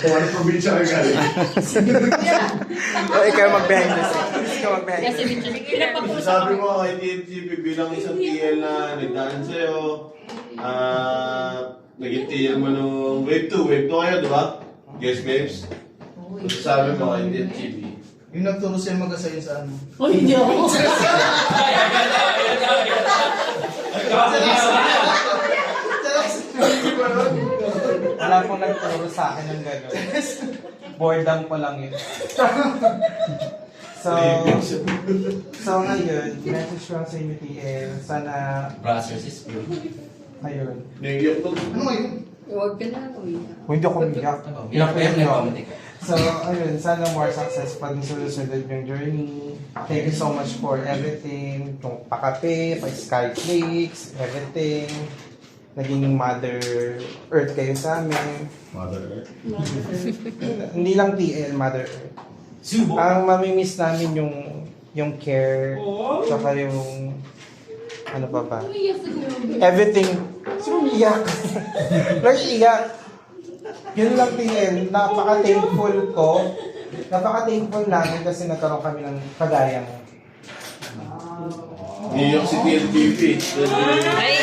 Kung ano probinsya ka galing. O, ikaw mag-behind the scenes. Ikaw mag-behind the scenes. Sabi mo kay TFGP bilang isang TL na nagdaan sa'yo, naging TL mo nung Wave 2. Wave 2 kayo, di ba? Guest babes? Sabi mo kay TFGP. Yung nagturo siya mag-assign sa ano. Uy, hindi ako. Wala pong nagturo sa akin ng gano'n. Boredom ko lang yun. So ngayon, message ko lang sa inyo TL. Sana, Process is good. ayun. Nagigip ko. Ano ngayon? Huwag ka na, umiyak. Hindi ako umiyak. Ilang PM na ako. comedy ka? So, ayun, sana more success pag sunod-sunod yung journey. Thank you so much for everything. Yung pakape, pa-skyflakes, everything. Naging Mother Earth kayo sa amin. Mother Earth. Hindi lang TL, Mother Earth. Subo! Ang mamimiss namin yung care, tsaka yung ano pa ba? Umiyak sa grabe. Everything. Sino umiyak? Nag-iyak. Yun lang TL, napaka-thankful ko. Napaka-thankful namin kasi nagkaroon kami ng kagaya mo. New York City LTV. Ay,